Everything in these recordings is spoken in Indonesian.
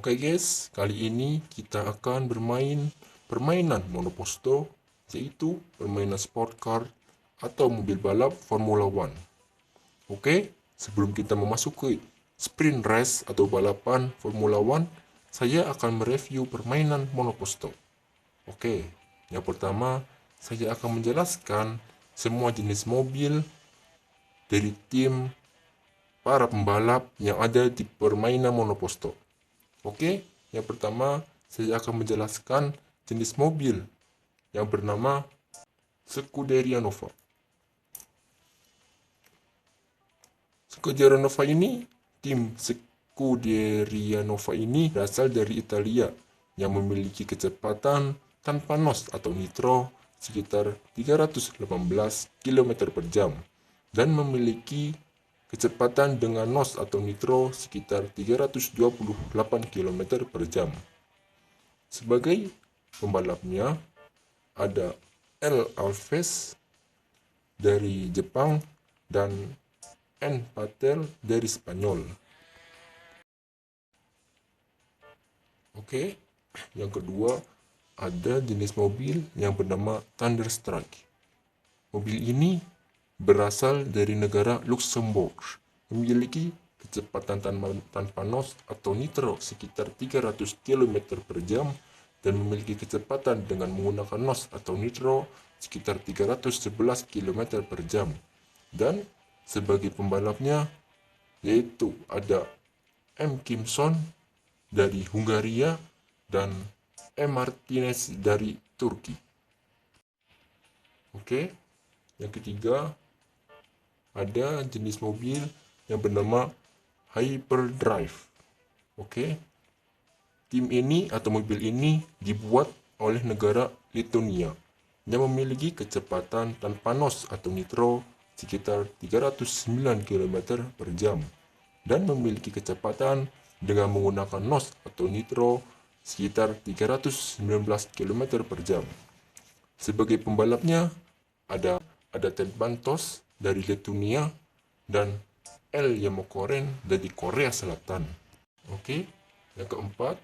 Oke guys, kali ini kita akan bermain permainan monoposto, yaitu permainan sport car atau mobil balap Formula One. Oke, sebelum kita memasuki sprint race atau balapan Formula One, saya akan mereview permainan monoposto. Oke, yang pertama saya akan menjelaskan semua jenis mobil dari tim para pembalap yang ada di permainan monoposto. Oke, yang pertama saya akan menjelaskan jenis mobil yang bernama Scuderia Nova. Scuderia Nova ini, tim Scuderia Nova ini berasal dari Italia yang memiliki kecepatan tanpa NOS atau nitro sekitar 318 km per jam dan memiliki kecepatan dengan NOS atau nitro sekitar 328 km per jam. Sebagai pembalapnya ada L. Alves dari Jepang dan N. Patel dari Spanyol. Oke, yang kedua ada jenis mobil yang bernama Thunderstrike. Mobil ini berasal dari negara Luxembourg, memiliki kecepatan tanpa NOS atau nitro sekitar 300 km per jam dan memiliki kecepatan dengan menggunakan NOS atau nitro sekitar 311 km per jam. Dan sebagai pembalapnya yaitu ada M. Kimson dari Hungaria dan M. Martinez dari Turki. Oke, yang ketiga ada jenis mobil yang bernama Hyperdrive. Oke. Tim ini atau mobil ini dibuat oleh negara Lithuania yang memiliki kecepatan tanpa NOS atau nitro sekitar 309 km per jam dan memiliki kecepatan dengan menggunakan NOS atau nitro sekitar 319 km per jam. Sebagai pembalapnya ada Ted Bantos dari Lithuania dan L. Yamokoren dari Korea Selatan. Oke, yang keempat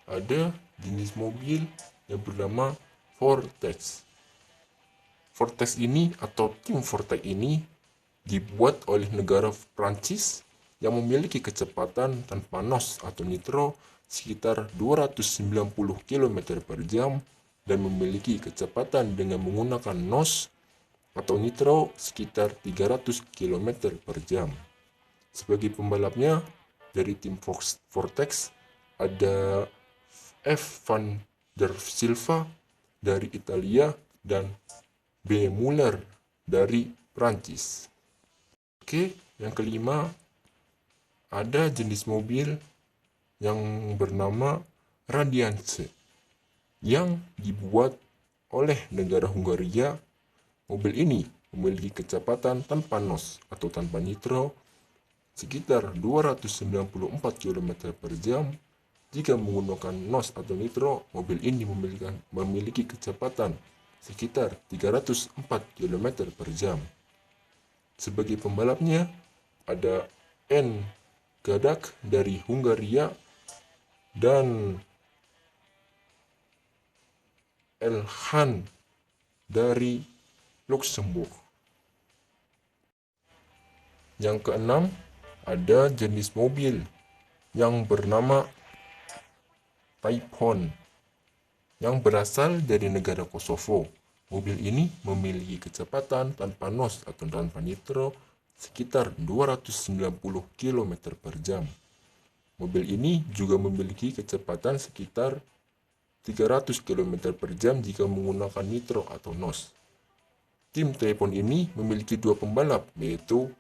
ada jenis mobil yang bernama Vortex. Vortex ini atau tim Vortex ini dibuat oleh negara Prancis yang memiliki kecepatan tanpa NOS atau nitro sekitar 290 km per jam dan memiliki kecepatan dengan menggunakan NOS atau nitro sekitar 300 km per jam. Sebagai pembalapnya dari tim Vortex ada F. van der Silva dari Italia dan B. Muller dari Prancis. Oke, yang kelima ada jenis mobil yang bernama Radiance yang dibuat oleh negara Hungaria. Mobil ini memiliki kecepatan tanpa NOS atau tanpa nitro sekitar 294 km per jam. Jika menggunakan NOS atau nitro, mobil ini memiliki kecepatan sekitar 304 km per jam. Sebagai pembalapnya ada N. Gadak dari Hungaria dan L. Han dari Luxembourg. Yang keenam ada jenis mobil yang bernama Typhoon yang berasal dari negara Kosovo. Mobil ini memiliki kecepatan tanpa NOS atau tanpa nitro sekitar 290 km per jam. Mobil ini juga memiliki kecepatan sekitar 300 km per jam jika menggunakan nitro atau NOS. Tim Typhoon ini memiliki dua pembalap, yaitu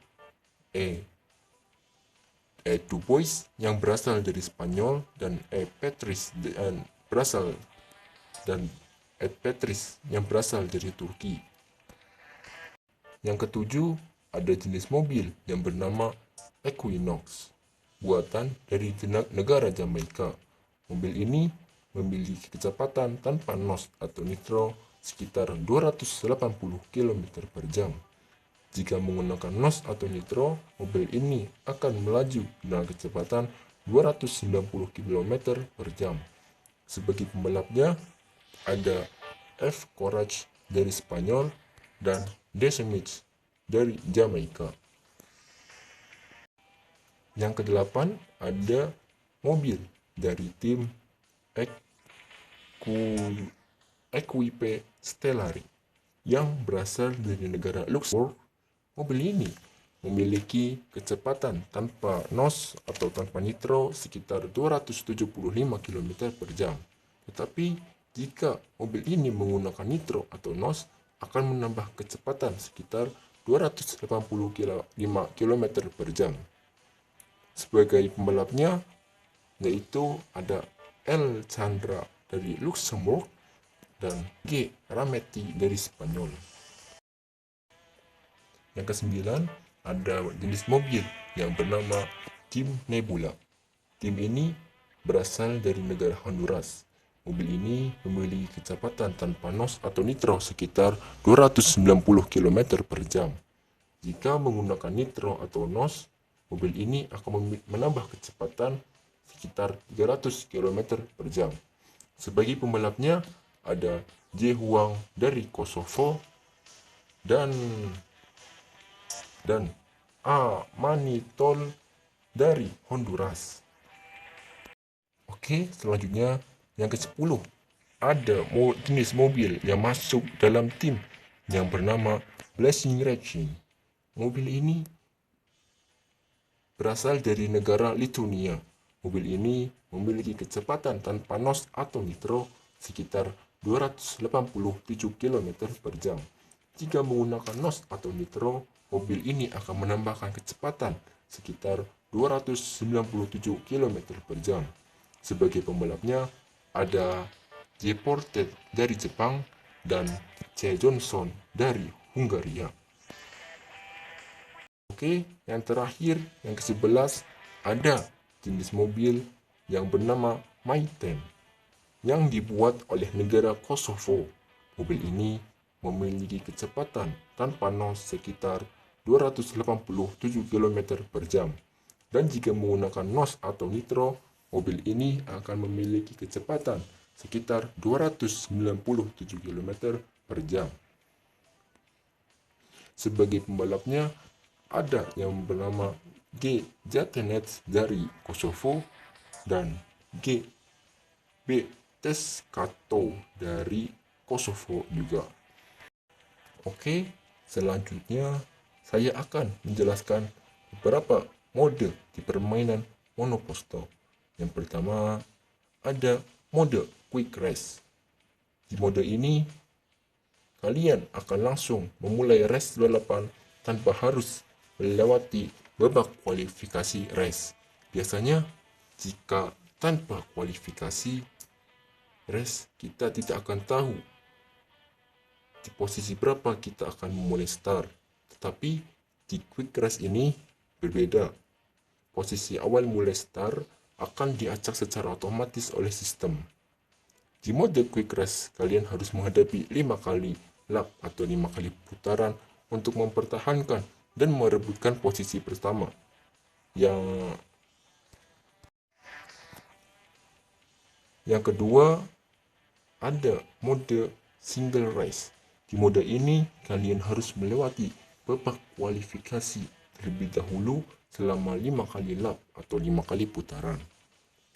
Dubois yang berasal dari Spanyol dan Petris yang berasal dari Turki. Yang ketujuh ada jenis mobil yang bernama Equinox, buatan dari negara Jamaika. Mobil ini memiliki kecepatan tanpa NOS atau nitro sekitar 280 km per jam. Jika menggunakan NOS atau nitro, mobil ini akan melaju dengan kecepatan 290 km per jam. Sebagai pembalapnya ada F. Courage dari Spanyol dan Desemich dari Jamaika. Yang kedelapan ada mobil dari tim Equipe Stellari yang berasal dari negara Luxembourg. Mobil ini memiliki kecepatan tanpa NOS atau tanpa nitro sekitar 275 km per jam. Tetapi jika mobil ini menggunakan nitro atau NOS akan menambah kecepatan sekitar 285 km per jam. Sebagai pembalapnya yaitu ada L. Chandra dari Luxembourg dan G. Rametti dari Spanyol. Yang kesembilan ada jenis mobil yang bernama Tim Nebula. Tim ini berasal dari negara Honduras. Mobil ini memiliki kecepatan tanpa NOS atau nitro sekitar 290 km per jam. Jika menggunakan nitro atau NOS, mobil ini akan menambah kecepatan sekitar 300 km per jam. Sebagai pembalapnya ada J. Huang dari Kosovo dan A. Manitol dari Honduras. Oke, selanjutnya yang ke-10 ada jenis mobil yang masuk dalam tim yang bernama Blessing Racing. Mobil ini berasal dari negara Lithuania. Mobil ini memiliki kecepatan tanpa NOS atau nitro sekitar 287 km per jam. Jika menggunakan NOS atau nitro, mobil ini akan menambahkan kecepatan sekitar 297 km per jam. Sebagai pembalapnya ada J. Portet dari Jepang dan C. Johnson dari Hungaria. Oke, yang terakhir, yang ke-11 ada jenis mobil yang bernama Maiten yang dibuat oleh negara Kosovo. Mobil ini memiliki kecepatan tanpa NOS sekitar 287 km per jam. Dan jika menggunakan NOS atau nitro, mobil ini akan memiliki kecepatan sekitar 297 km per jam. Sebagai pembalapnya ada yang bernama G. Jatenet dari Kosovo dan G. B. Teskato dari Kosovo juga. Oke, selanjutnya saya akan menjelaskan beberapa mode di permainan monoposto. Yang pertama ada mode Quick Race. Di mode ini kalian akan langsung memulai race balapan tanpa harus melewati babak kualifikasi race. Biasanya jika tanpa kualifikasi race, kita tidak akan tahu di posisi berapa kita akan memulai start. Tetapi di quick race ini berbeda. Posisi awal mulai start akan diacak secara otomatis oleh sistem. Di mode quick race, kalian harus menghadapi 5 kali lap atau 5 kali putaran untuk mempertahankan dan merebutkan posisi pertama. Yang kedua ada mode single race. Di mode ini kalian harus melewati babak kualifikasi terlebih dahulu selama 5 kali lap atau 5 kali putaran.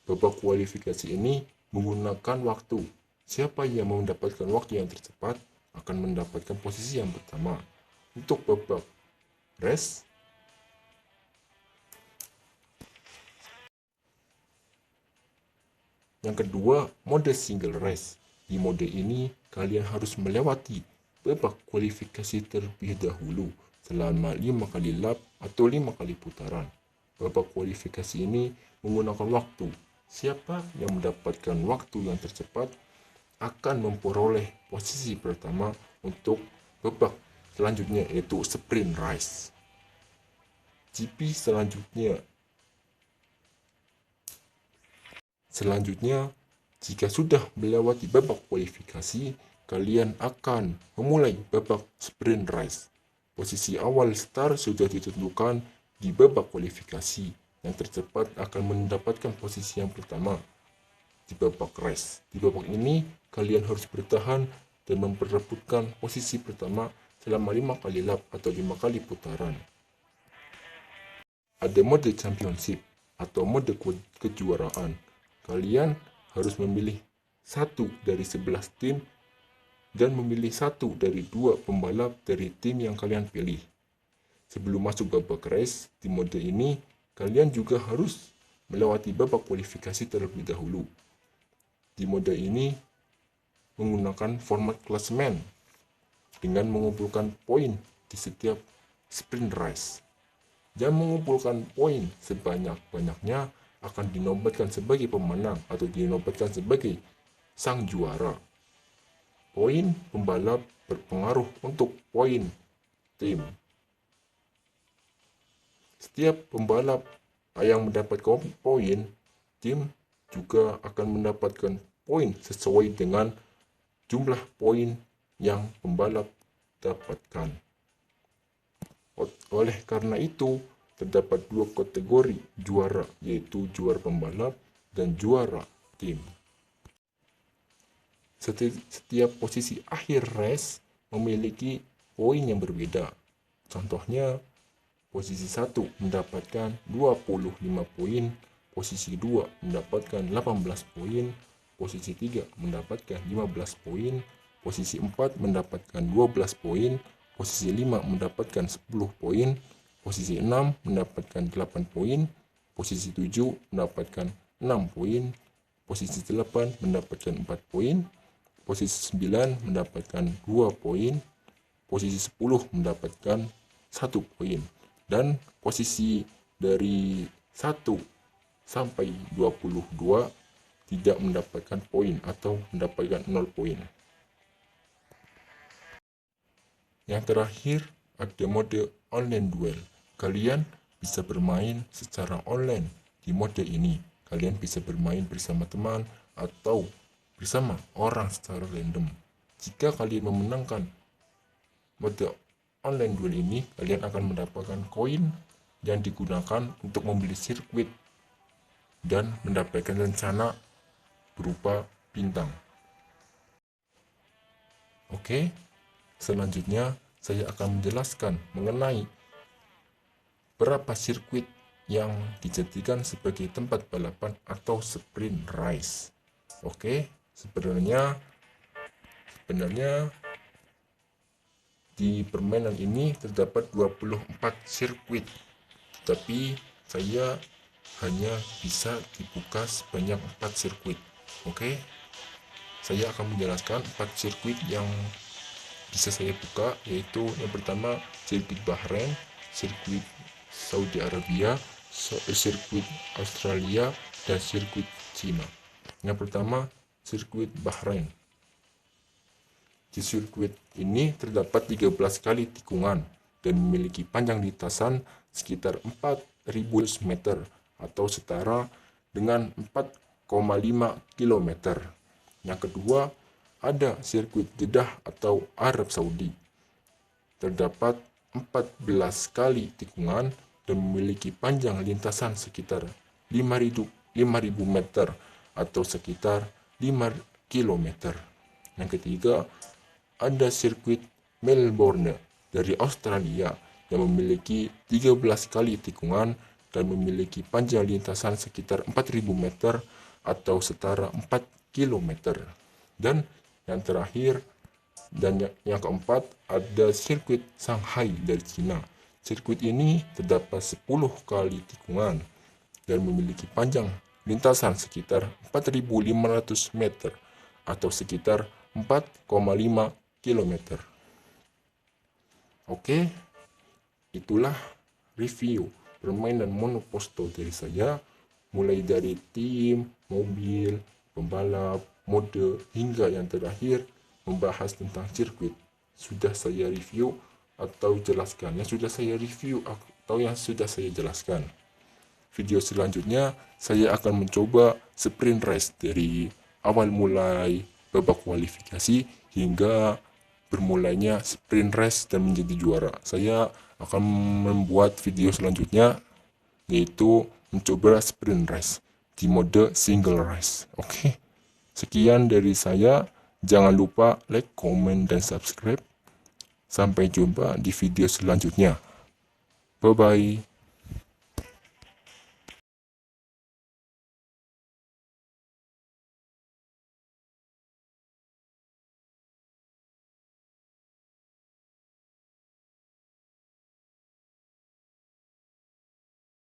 Babak kualifikasi ini menggunakan waktu. Siapa yang mendapatkan waktu yang tercepat akan mendapatkan posisi yang pertama. Untuk babak race, yang kedua, mode single race. Di mode ini, kalian harus melewati babak kualifikasi terlebih dahulu selama 5 kali lap atau 5 kali putaran. Babak kualifikasi ini menggunakan waktu. Siapa yang mendapatkan waktu yang tercepat akan memperoleh posisi pertama untuk babak selanjutnya, yaitu sprint race. GP Selanjutnya, jika sudah melewati babak kualifikasi, kalian akan memulai babak sprint race. Posisi awal start sudah ditentukan di babak kualifikasi. yang tercepat akan mendapatkan posisi yang pertama di babak race. Di babak ini, kalian harus bertahan dan memperebutkan posisi pertama selama 5 kali lap atau 5 kali putaran. Ada mode championship atau mode kejuaraan. Kalian harus memilih satu dari 11 tim dan memilih satu dari 2 pembalap dari tim yang kalian pilih. Sebelum masuk babak race, di mode ini, kalian juga harus melewati babak kualifikasi terlebih dahulu. Di mode ini, menggunakan format klasemen dengan mengumpulkan poin di setiap sprint race. Dan mengumpulkan poin sebanyak-banyaknya akan dinobatkan sebagai pemenang atau dinobatkan sebagai sang juara. Poin pembalap berpengaruh untuk poin tim. Setiap pembalap yang mendapatkan poin, tim juga akan mendapatkan poin sesuai dengan jumlah poin yang pembalap dapatkan. Oleh karena itu, terdapat 2 kategori juara, yaitu juara pembalap dan juara tim. Setiap posisi akhir race memiliki poin yang berbeda. Contohnya, posisi 1 mendapatkan 25 poin, posisi 2 mendapatkan 18 poin, posisi 3 mendapatkan 15 poin, posisi 4 mendapatkan 12 poin, posisi 5 mendapatkan 10 poin, posisi 6 mendapatkan 8 poin, posisi 7 mendapatkan 6 poin, posisi 8 mendapatkan 4 poin, posisi 9 mendapatkan 2 poin, posisi 10 mendapatkan 1 poin. Dan posisi dari 1 sampai 22 tidak mendapatkan poin atau mendapatkan 0 poin. Yang terakhir, ada mode online duel. Kalian bisa bermain secara online di mode ini. Kalian bisa bermain bersama teman atau bersama orang secara random. Jika kalian memenangkan mode online duel ini, kalian akan mendapatkan koin yang digunakan untuk membeli sirkuit dan mendapatkan rencana berupa bintang. Oke, selanjutnya saya akan menjelaskan mengenai berapa sirkuit yang dijadikan sebagai tempat balapan atau sprint race. Oke, sebenarnya di permainan ini terdapat 24 sirkuit, tapi saya hanya bisa dibuka sebanyak 4 sirkuit. Oke, saya akan menjelaskan 4 sirkuit yang bisa saya buka, yaitu yang pertama sirkuit Bahrain, sirkuit Saudi Arabia, sirkuit Australia, dan sirkuit Cina. Yang pertama, sirkuit Bahrain. Di sirkuit ini terdapat 13 kali tikungan dan memiliki panjang lintasan sekitar 4.000 meter atau setara dengan 4,5 km. Yang kedua, ada sirkuit Jeddah atau Arab Saudi. Terdapat 14 kali tikungan dan memiliki panjang lintasan sekitar 5.000 meter atau sekitar 5 km. Yang ketiga, ada sirkuit Melbourne dari Australia yang memiliki 13 kali tikungan dan memiliki panjang lintasan sekitar 4.000 meter atau setara 4 km. Dan yang terakhir dan yang keempat, ada sirkuit Shanghai dari Cina. Sirkuit ini terdapat 10 kali tikungan dan memiliki panjang lintasan sekitar 4.500 meter atau sekitar 4,5 km. Oke, itulah review permainan monoposto dari saya, mulai dari tim, mobil, pembalap, mode, hingga yang terakhir membahas tentang sirkuit. Sudah saya review atau jelaskan, yang sudah saya review atau yang sudah saya jelaskan. Video selanjutnya saya akan mencoba sprint race dari awal mulai babak kualifikasi hingga bermulainya sprint race dan menjadi juara. Saya akan membuat video selanjutnya, yaitu mencoba sprint race di mode single race. Oke. Sekian dari saya. Jangan lupa like, comment, dan subscribe. Sampai jumpa di video selanjutnya. Bye-bye.